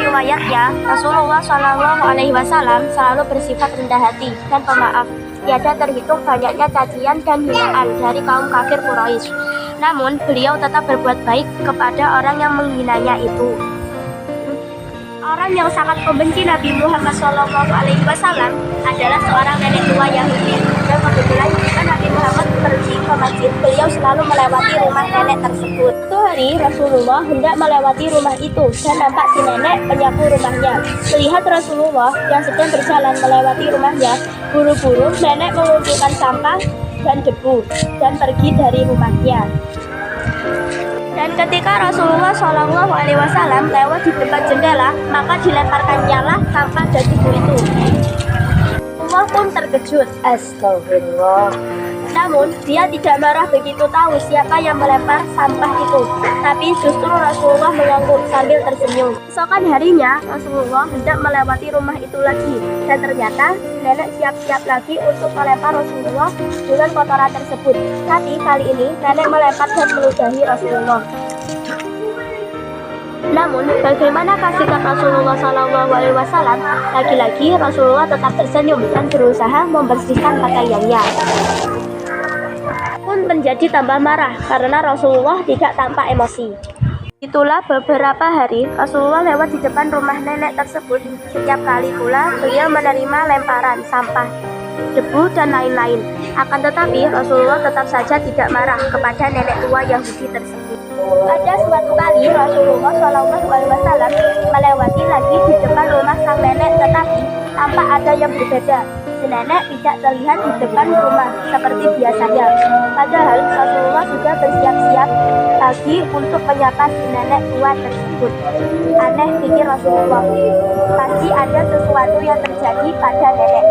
riwayatnya, Rasulullah Shallallahu Alaihi Wasallam selalu bersifat rendah hati dan pemaaf. Tiada terhitung banyaknya cacian dan hinaan dari kaum kafir Quraisy. Namun, beliau tetap berbuat baik kepada orang yang menghinanya itu. Orang yang sangat membenci Nabi Muhammad Shallallahu Alaihi Wasallam adalah seorang nenek tua Yahudi. Dan kebetulan jika Nabi Muhammad pergi ke masjid, beliau selalu melewati rumah nenek tersebut. Suatu hari Rasulullah hendak melewati rumah itu dan nampak si nenek menyapu rumahnya. Melihat Rasulullah yang sedang berjalan melewati rumahnya, buru-buru nenek mengumpulkan sampah dan debu dan pergi dari rumahnya. Dan ketika Rasulullah Shallallahu Alaihi Wasallam lewat di depan jendela, maka dilemparkannya lah sampah dan debu itu. Rasulullah pun terkejut. Astagfirullah. Namun dia tidak marah begitu tahu siapa yang melempar sampah itu. Tapi justru Rasulullah mengangguk sambil tersenyum. Esokan harinya Rasulullah hendak melewati rumah itu lagi. Dan ternyata nenek siap-siap lagi untuk melempar Rasulullah dengan kotoran tersebut. Tapi kali ini nenek melempar dan meludahi Rasulullah. Namun, bagaimanakah sikap Rasulullah Shallallahu Alaihi Wasallam? Lagi-lagi Rasulullah tetap tersenyum dan berusaha membersihkan pakaiannya. Pun menjadi tambah marah karena Rasulullah tidak tampak emosi. Itulah beberapa hari Rasulullah lewat di depan rumah nenek tersebut. Setiap kali pula beliau menerima lemparan sampah, debu dan lain-lain. Akan tetapi Rasulullah tetap saja tidak marah kepada nenek tua Yahudi tersebut. Pada suatu kali Rasulullah Shallallahu Alaihi Wasallam melewati lagi di depan rumah sang nenek, tetapi tampak ada yang berbeda. Si nenek tidak terlihat di depan rumah seperti biasanya. Padahal Rasulullah sudah bersiap-siap lagi untuk menyapa si nenek tua tersebut. Aneh, pikir Rasulullah, pasti ada sesuatu yang terjadi pada nenek.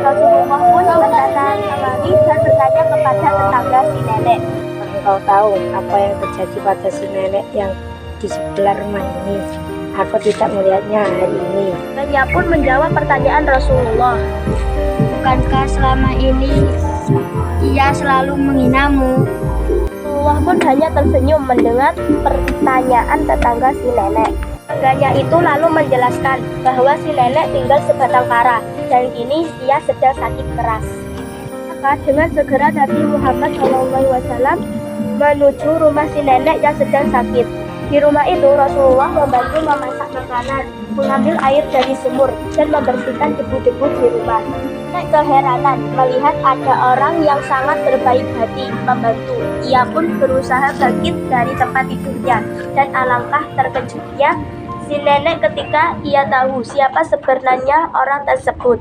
Rasulullah pun mendatangi dan bertanya kepada tetangga si nenek. Engkau tahu apa yang terjadi pada si nenek yang di sebelah rumah ini? Aku tidak melihatnya hari ini. Nenek pun menjawab pertanyaan Rasulullah. Bukankah selama ini ia selalu menghinamu? Rasulullah pun hanya tersenyum mendengar pertanyaan tetangga si nenek. Tetangganya itu lalu menjelaskan bahwa si nenek tinggal sebatang kara dan kini ia sedang sakit keras. Maka dengan segera Nabi Muhammad SAW menuju rumah si nenek yang sedang sakit. Di rumah itu Rasulullah membantu memasak makanan, mengambil air dari sumur, dan membersihkan debu-debu di rumah. Nenek keheranan melihat ada orang yang sangat berbaik hati membantu. Ia pun berusaha bangkit dari tempat tidurnya, dan alangkah terkejutnya si nenek ketika ia tahu siapa sebenarnya orang tersebut.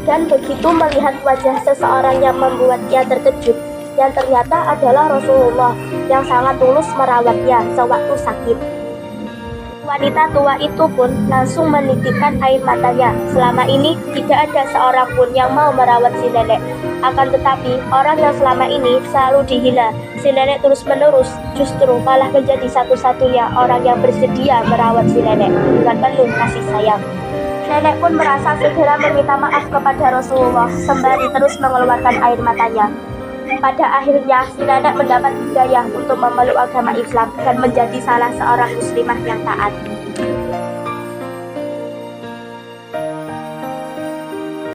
Dan begitu melihat wajah seseorang yang membuat ia terkejut, yang ternyata adalah Rasulullah yang sangat tulus merawatnya sewaktu sakit. Wanita tua itu pun langsung menitikkan air matanya. Selama ini tidak ada seorang pun yang mau merawat si nenek. Akan tetapi orang yang selama ini selalu dihina, si nenek terus-menerus justru malah menjadi satu-satunya orang yang bersedia merawat si nenek dengan penuh kasih sayang. Nenek pun merasa segera meminta maaf kepada Rasulullah sembari terus mengeluarkan air matanya. Pada akhirnya, si nenek mendapat hidayah untuk memeluk agama Islam dan menjadi salah seorang muslimah yang taat.